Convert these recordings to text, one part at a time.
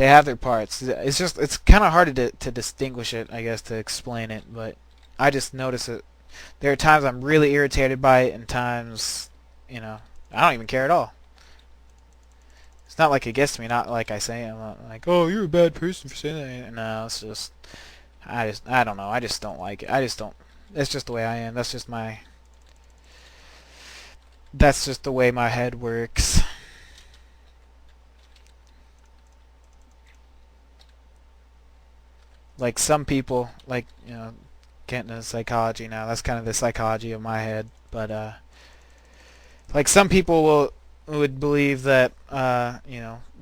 they have their parts. It's kind of hard to distinguish it, I guess, to explain it, but I just notice it. There are times I'm really irritated by it, and times, I don't even care at all. It's not like it gets to me. Not like I say I'm not like, oh, you're a bad person for saying that. No, it's just I don't know. I just don't like it. I just don't. It's just the way I am. That's just the way my head works. Like some people, like, getting into psychology now. That's kind of the psychology of my head. But like some people would believe that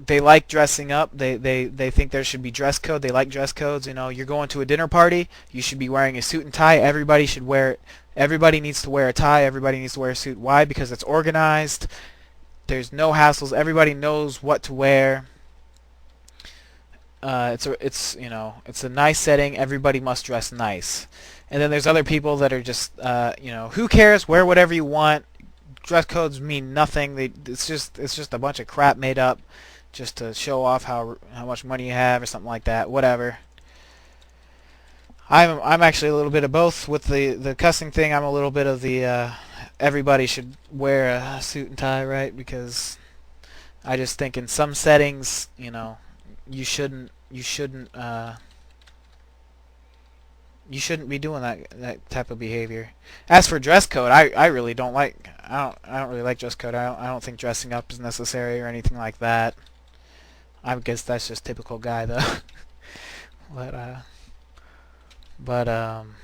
they like dressing up. They think there should be dress code. They like dress codes. You're going to a dinner party, you should be wearing a suit and tie. Everybody needs to wear a tie. Everybody needs to wear a suit. Why? Because it's organized. There's no hassles. Everybody knows what to wear. It's a nice setting. Everybody must dress nice. And then there's other people that are just who cares? Wear whatever you want. Dress codes mean nothing. It's just a bunch of crap made up just to show off how much money you have or something like that. Whatever. I'm actually a little bit of both with the cussing thing. I'm a little bit of the everybody should wear a suit and tie, right? Because I just think in some settings, you shouldn't be doing that type of behavior. As for dress code, I really don't like. I don't really like dress code. I don't think dressing up is necessary or anything like that. I guess that's just typical guy though. but but I'm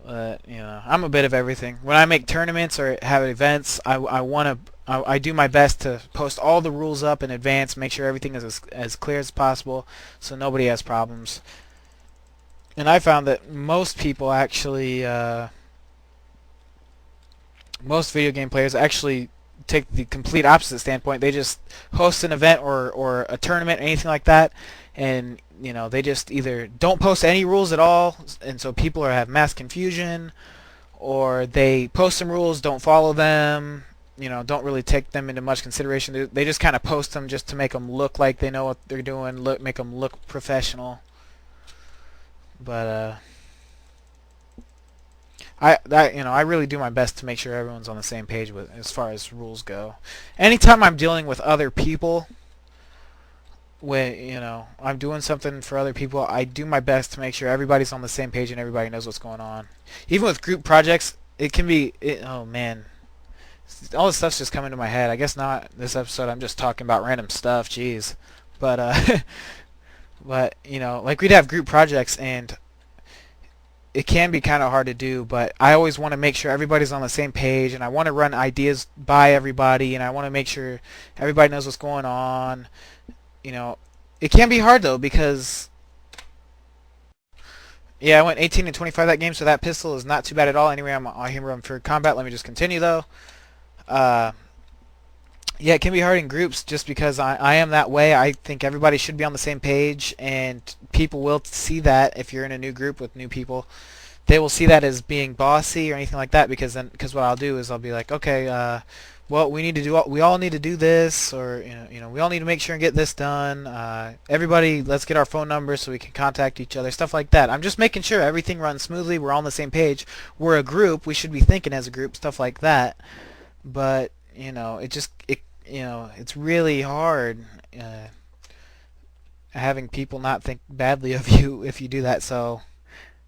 a bit of everything. When I make tournaments or have events, I do my best to post all the rules up in advance, make sure everything is as clear as possible, so nobody has problems. And I found that most people actually, most video game players actually take the complete opposite standpoint. They just host an event or a tournament or anything like that, and they just either don't post any rules at all, and so people have mass confusion, or they post some rules, don't follow them, don't really take them into much consideration. They just kind of post them just to make them look like they know what they're doing, make them look professional. But I really do my best to make sure everyone's on the same page with as far as rules go. Anytime I'm dealing with other people, when I'm doing something for other people, I do my best to make sure everybody's on the same page and everybody knows what's going on. Even with group projects, it can be oh man, all this stuff's just coming to my head. I guess not this episode. I'm just talking about random stuff. Jeez, but but like we'd have group projects and it can be kind of hard to do, but I always want to make sure everybody's on the same page, and I want to run ideas by everybody, and I want to make sure everybody knows what's going on. It can be hard though because yeah, I went 18 and 25 that game, so that pistol is not too bad at all. Anyway, I'm here for combat. Let me just continue though. Yeah, it can be hard in groups just because I am that way. I think everybody should be on the same page, and people will see that if you're in a new group with new people. They will see that as being bossy or anything like that because what I'll do is I'll be like, okay, well, we all need to do this, or we all need to make sure and get this done. Everybody, let's get our phone numbers so we can contact each other, stuff like that. I'm just making sure everything runs smoothly. We're all on the same page. We're a group. We should be thinking as a group, stuff like that. But it's really hard having people not think badly of you if you do that. So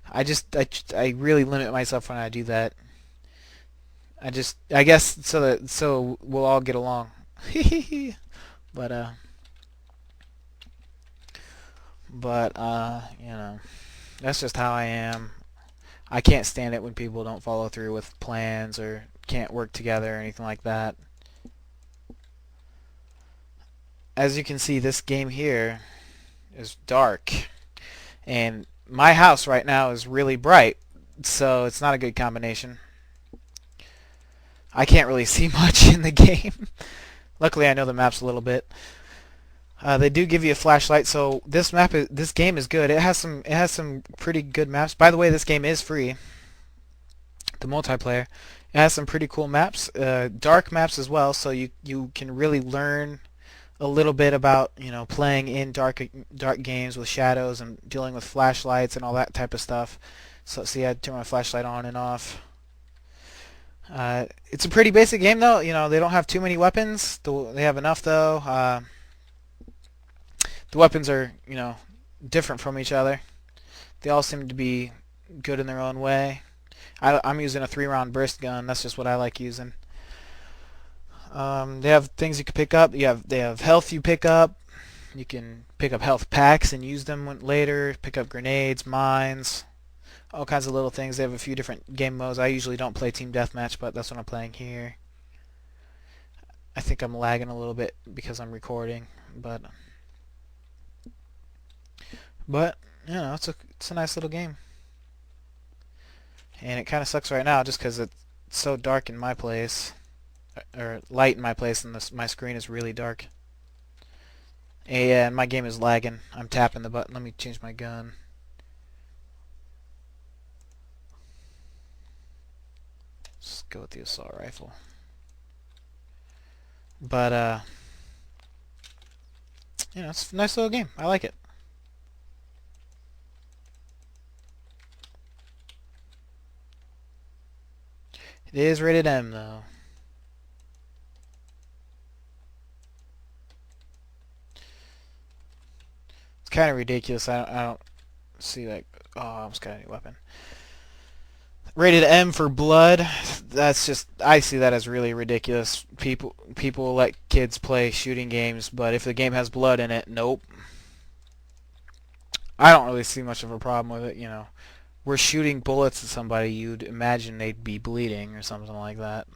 I really limit myself when I do that. I guess so we'll all get along. but that's just how I am. I can't stand it when people don't follow through with plans or can't work together or anything like that. As you can see, this game here is dark, and my house right now is really bright, so it's not a good combination. I can't really see much in the game. Luckily, I know the maps a little bit. They do give you a flashlight, so this game is good. It has some pretty good maps. By the way, this game is free, the multiplayer, It has some pretty cool maps, dark maps as well, so you can really learn a little bit about playing in dark games with shadows and dealing with flashlights and all that type of stuff. So see, I turn my flashlight on and off. It's a pretty basic game though. They don't have too many weapons. They have enough though. The weapons are different from each other. They all seem to be good in their own way. I'm using a 3-round burst gun. That's just what I like using. They have things you can pick up. They have health you pick up. You can pick up health packs and use them later. Pick up grenades, mines, all kinds of little things. They have a few different game modes. I usually don't play team deathmatch, but that's what I'm playing here. I think I'm lagging a little bit because I'm recording, but it's a nice little game. And it kind of sucks right now just because it's so dark in my place, or light in my place, and my screen is really dark. And my game is lagging. I'm tapping the button. Let me change my gun. Let's go with the assault rifle. But it's a nice little game. I like it. It is rated M though. It's kind of ridiculous. I don't see like, oh, I almost got a new weapon. Rated M for blood. That's just, I see that as really ridiculous. People let kids play shooting games, but if the game has blood in it, nope. I don't really see much of a problem with it. We're shooting bullets at somebody, you'd imagine they'd be bleeding or something like that.